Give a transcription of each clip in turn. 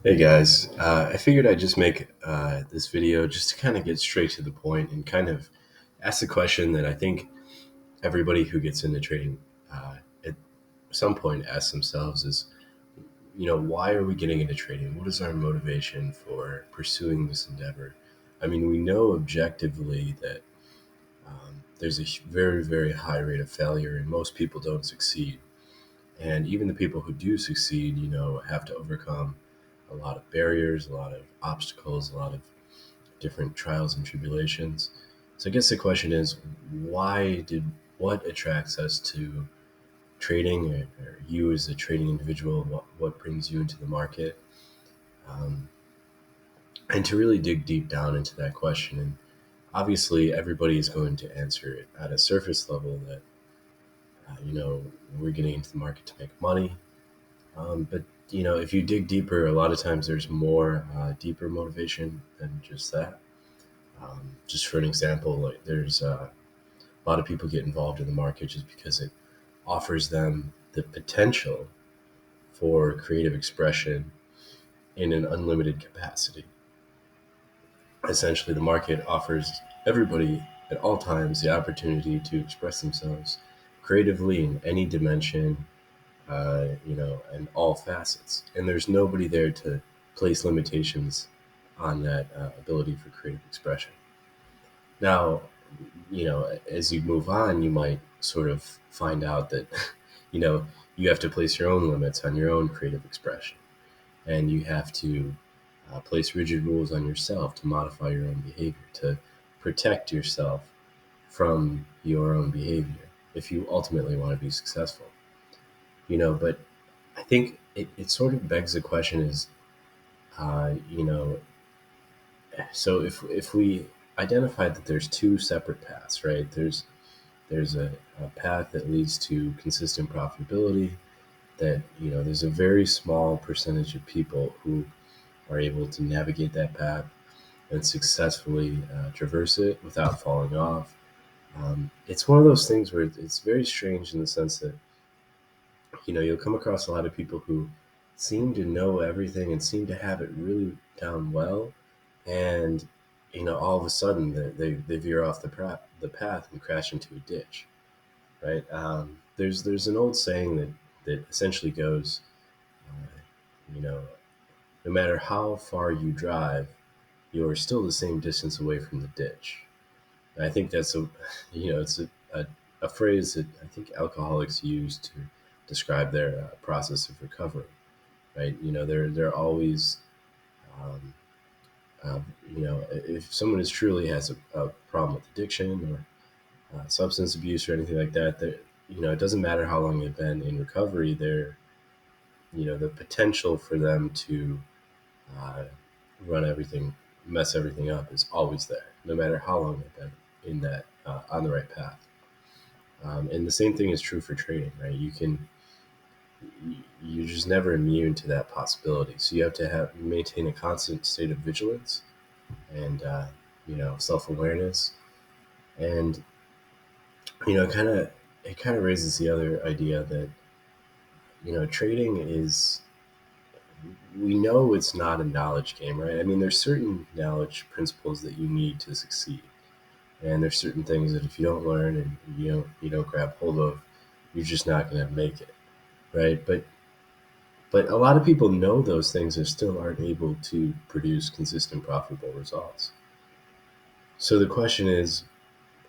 Hey guys, I figured I'd just make this video just to kind of get straight to the point and kind of ask the question that I think everybody who gets into trading at some point asks themselves is, why are we getting into trading? What is our motivation for pursuing this endeavor? I mean, we know objectively that there's a very, very high rate of failure and most people don't succeed. And even the people who do succeed, have to overcome a lot of barriers, a lot of obstacles, a lot of different trials and tribulations. So I guess the question is, what attracts us to trading, or you as a trading individual? What brings you into the market? Um, and to really dig deep down into that question, and obviously everybody is going to answer it at a surface level that we're getting into the market to make money. But if you dig deeper, a lot of times there's more deeper motivation than just that. Just for an example, like there's a lot of people get involved in the market just because it offers them the potential for creative expression in an unlimited capacity. Essentially, the market offers everybody at all times the opportunity to express themselves creatively in any dimension, and all facets. And there's nobody there to place limitations on that ability for creative expression. Now, as you move on, you might sort of find out that, you know, you have to place your own limits on your own creative expression. And you have to place rigid rules on yourself to modify your own behavior, to protect yourself from your own behavior if you ultimately want to be successful. But I think it sort of begs the question is, uh, you know, so if we identify that there's two separate paths, right? There's a path that leads to consistent profitability, that there's a very small percentage of people who are able to navigate that path and successfully traverse it without falling off. It's one of those things where it's very strange in the sense that you'll come across a lot of people who seem to know everything and seem to have it really down well, and all of a sudden they veer off the path and crash into a ditch, right? There's an old saying that essentially goes, you know, no matter how far you drive, you're still the same distance away from the ditch. And I think that's it's a phrase that I think alcoholics use to describe their process of recovery, right? They're always, um, if someone is truly has a problem with addiction or substance abuse or anything like that, it doesn't matter how long they've been in recovery. The potential for them to uh, run everything, mess everything up is always there, no matter how long they've been in that on the right path. And the same thing is true for trading, right? You're just never immune to that possibility. So you have to maintain a constant state of vigilance and self awareness, and you know, kind of it kind of raises the other idea that trading is, we know it's not a knowledge game, right? I mean, there's certain knowledge principles that you need to succeed, and there's certain things that if you don't learn and you don't grab hold of, you're just not going to make it, right? But a lot of people know those things and still aren't able to produce consistent profitable results. So the question is,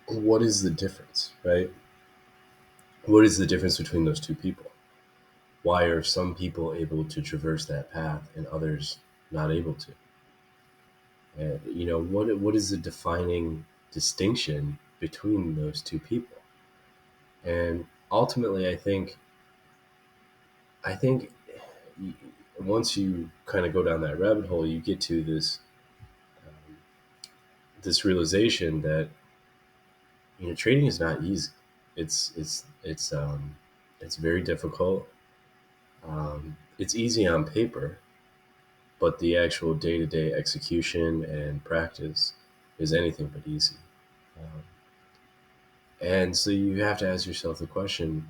what is the difference, right? What is the difference between those two people? Why are some people able to traverse that path and others not able to? What is the defining distinction between those two people? And ultimately, I think once you kind of go down that rabbit hole, you get to um, this realization that trading is not easy. It's very difficult. It's easy on paper, but the actual day-to-day execution and practice is anything but easy. Um, and so you have to ask yourself the question,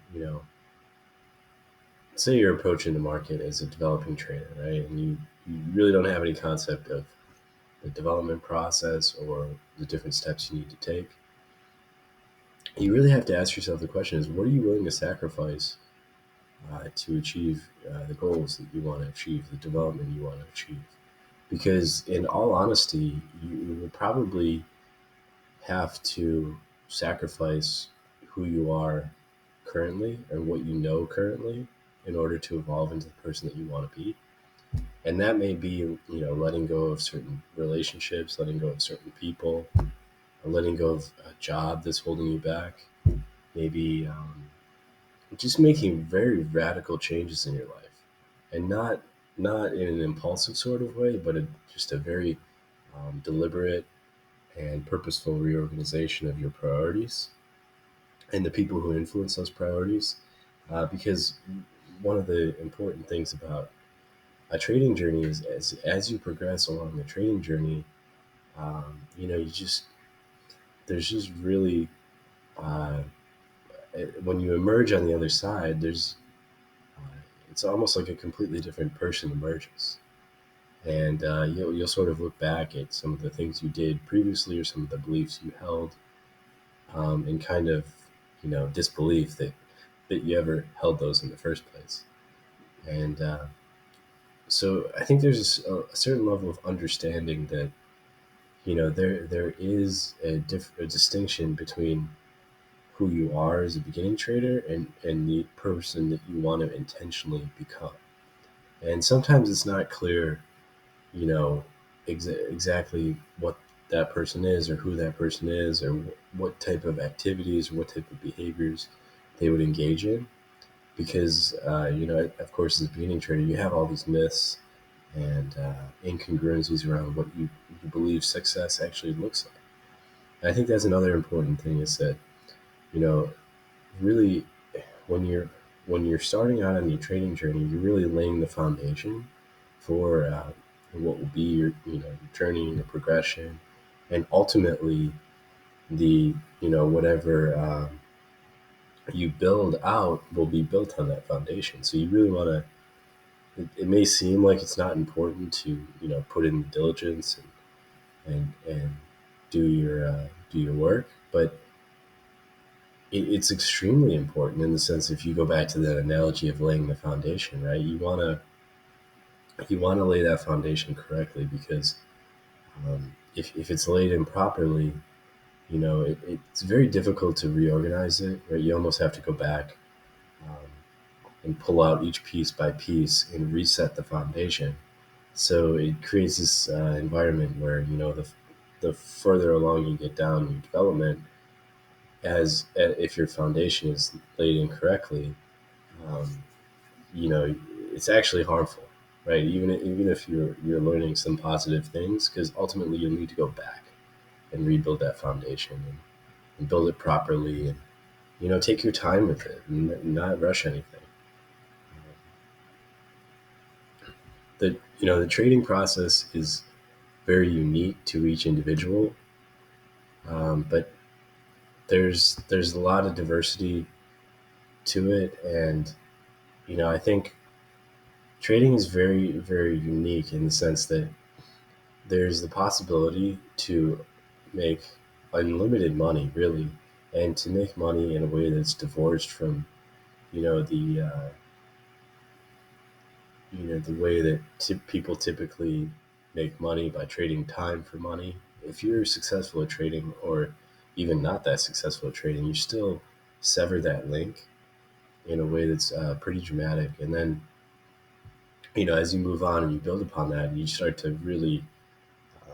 say you're approaching the market as a developing trader, right? And you really don't have any concept of the development process or the different steps you need to take, you really have to ask yourself the question is, what are you willing to sacrifice to achieve the goals that you want to achieve, the development you want to achieve? Because in all honesty, you will probably have to sacrifice who you are currently and what you know currently in order to evolve into the person that you want to be. And that may be, letting go of certain relationships, letting go of certain people, or letting go of a job that's holding you back. Maybe just making very radical changes in your life, and not in an impulsive sort of way, but just a very deliberate and purposeful reorganization of your priorities and the people who influence those priorities. Because one of the important things about a trading journey is as you progress along the trading journey, you just there's just really uh, when you emerge on the other side, it's almost like a completely different person emerges, and you'll sort of look back at some of the things you did previously or some of the beliefs you held, in kind of disbelief that you ever held those in the first place. And so I think there's a certain level of understanding that there is a distinction between who you are as a beginning trader and the person that you want to intentionally become. And sometimes it's not clear, you know, exactly what that person is or who that person is or what type of activities or what type of behaviors they would engage in. Because, of course, as a beginning trader, you have all these myths and incongruencies around what you believe success actually looks like. And I think that's another important thing is that, you know, really when you're starting out on your trading journey, you're really laying the foundation for what will be your journey, your progression, and ultimately the whatever you build out will be built on that foundation. So you really want to. It may seem like it's not important to put in diligence and do your work, but it's extremely important in the sense if you go back to that analogy of laying the foundation, right? You want to lay that foundation correctly because if it's laid improperly, it's very difficult to reorganize it. Right? You almost have to go back um, and pull out each piece by piece and reset the foundation. So it creates this environment where the further along you get down in your development, as if your foundation is laid incorrectly, um, it's actually harmful, right? Even if you're learning some positive things, because ultimately you'll need to go back and rebuild that foundation and build it properly, and take your time with it and not rush anything. The trading process is very unique to each individual, but there's a lot of diversity to it, and I think trading is very very unique in the sense that there's the possibility to make unlimited money, really, and to make money in a way that's divorced from, the the way that people typically make money by trading time for money. If you're successful at trading, or even not that successful at trading, you still sever that link in a way that's pretty dramatic. And then, as you move on and you build upon that, you start to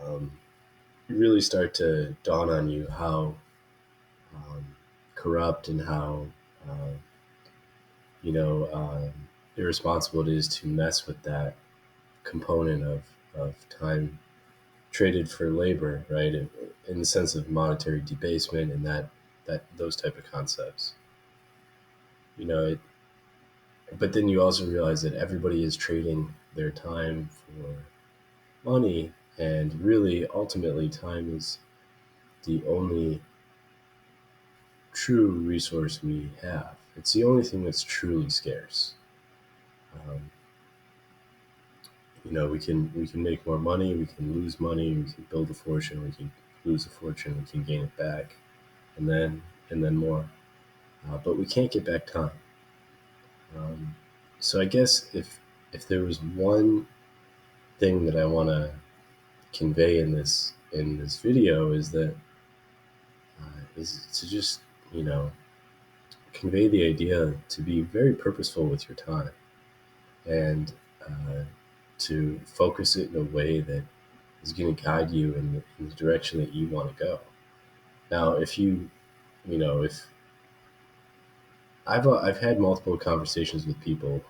um, really start to dawn on you how um, corrupt and how uh, irresponsible it is to mess with that component of time traded for labor, right? In the sense of monetary debasement and that those type of concepts. You know, it, but then you also realize that everybody is trading their time for money, and really, ultimately, time is the only true resource we have. It's the only thing that's truly scarce. Um, we can make more money, we can lose money, we can build a fortune, we can lose a fortune, we can gain it back, and then more. But we can't get back time. Um, so I guess if there was one thing that I want to convey in this video is to just you know convey the idea to be very purposeful with your time, and uh, to focus it in a way that is going to guide you in the direction that you want to go. Now, if you know if I've had multiple conversations with people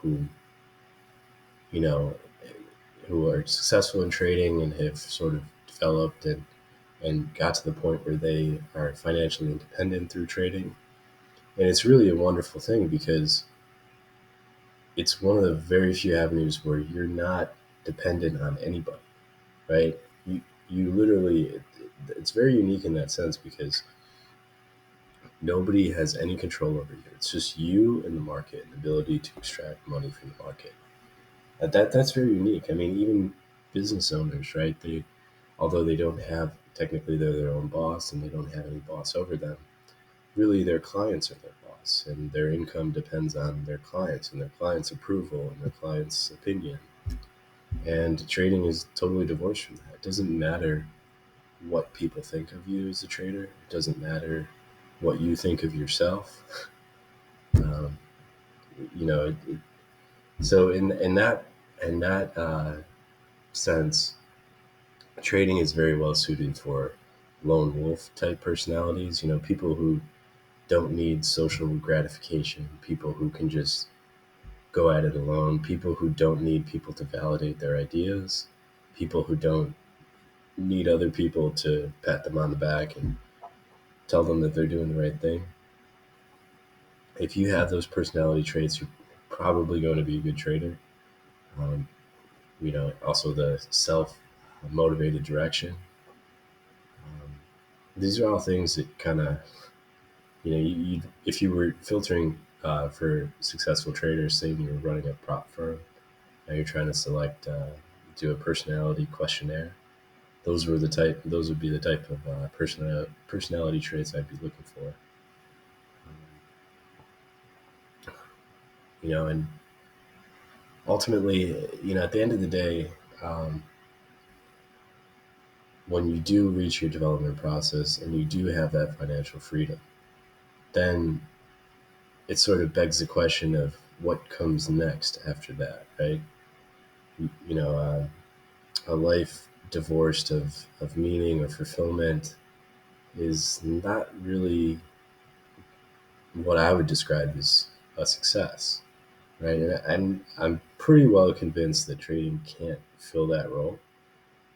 you know who are successful in trading and have sort of developed and got to the point where they are financially independent through trading. And it's really a wonderful thing because it's one of the very few avenues where you're not dependent on anybody, right? You literally, it's very unique in that sense because nobody has any control over you. It's just you and the market and the ability to extract money from the market. That's very unique. I mean, even business owners, right? They although they don't have technically they're their own boss and they don't have any boss over them. Really, their clients are their boss, and their income depends on their clients and their clients' approval and their clients' opinion. And trading is totally divorced from that. It doesn't matter what people think of you as a trader. It doesn't matter what you think of yourself. Um, you know, so in that sense, trading is very well suited for lone wolf type personalities. People who don't need social gratification, people who can just go at it alone, people who don't need people to validate their ideas, people who don't need other people to pat them on the back and tell them that they're doing the right thing. If you have those personality traits, you're probably going to be a good trader. Um, Also the self motivated direction. Um, these are all things that kind of, if you were filtering for successful traders, say you were running a prop firm, now you're trying to do a personality questionnaire. Those would be the type of personality traits I'd be looking for. And ultimately, at the end of the day, um, when you do reach your development process and you do have that financial freedom, then it sort of begs the question of what comes next after that, right? You know, a life divorced of meaning or fulfillment is not really what I would describe as a success, right? And I'm pretty well convinced that trading can't fill that role,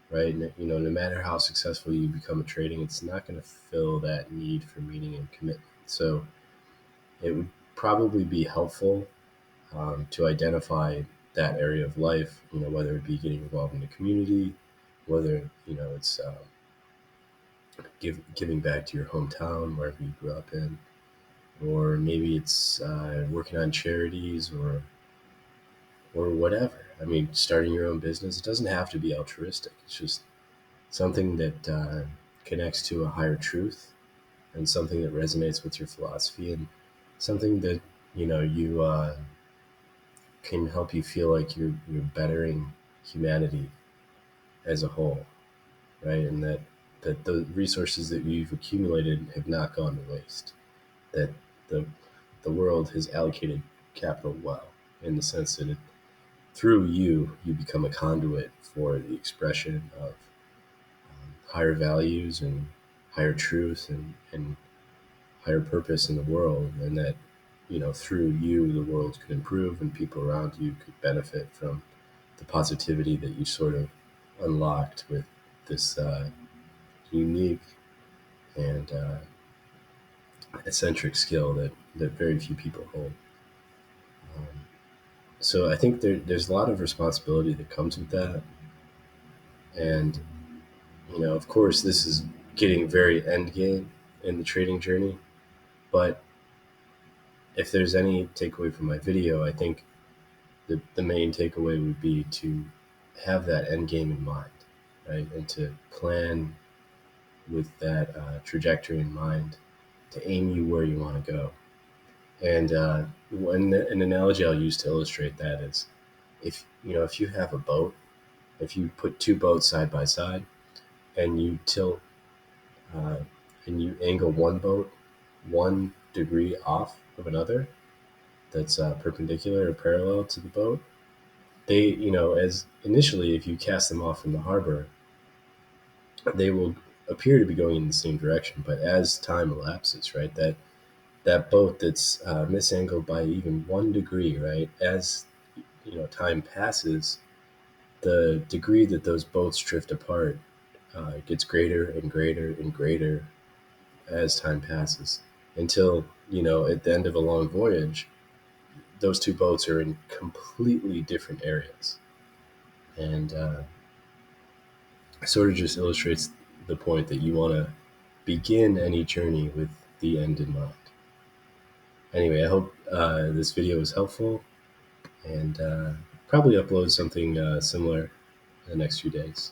right? And, no matter how successful you become at trading, it's not going to fill that need for meaning and commitment. So it would probably be helpful to identify that area of life, whether it be getting involved in the community, whether, it's giving back to your hometown, wherever you grew up in, or maybe it's working on charities or whatever. I mean, starting your own business. It doesn't have to be altruistic. It's just something that connects to a higher truth and something that resonates with your philosophy and something that you can help you feel like you're bettering humanity as a whole, right? And that the resources that you've accumulated have not gone to waste. That the the world has allocated capital well, in the sense that through you become a conduit for the expression of higher values and higher truth and higher purpose in the world, and that through you the world could improve and people around you could benefit from the positivity that you sort of unlocked with this unique and eccentric skill that very few people hold. Um, so I think there's a lot of responsibility that comes with that, and of course, this is getting very end game in the trading journey. But if there's any takeaway from my video, I think the main takeaway would be to have that end game in mind, right? And to plan with that trajectory in mind to aim you where you want to go. And an analogy I'll use to illustrate that is, if you have a boat, if you put two boats side by side and you tilt uh, and you angle one boat 1 degree off of another that's perpendicular or parallel to the boat, they, as initially, if you cast them off from the harbor, they will appear to be going in the same direction. But as time elapses, right, that boat that's misangled by even 1 degree, right, as time passes, the degree that those boats drift apart gets greater and greater and greater as time passes, until at the end of a long voyage, those two boats are in completely different areas. And sort of just illustrates the point that you want to begin any journey with the end in mind. Anyway, I hope this video was helpful, and probably upload something similar in the next few days.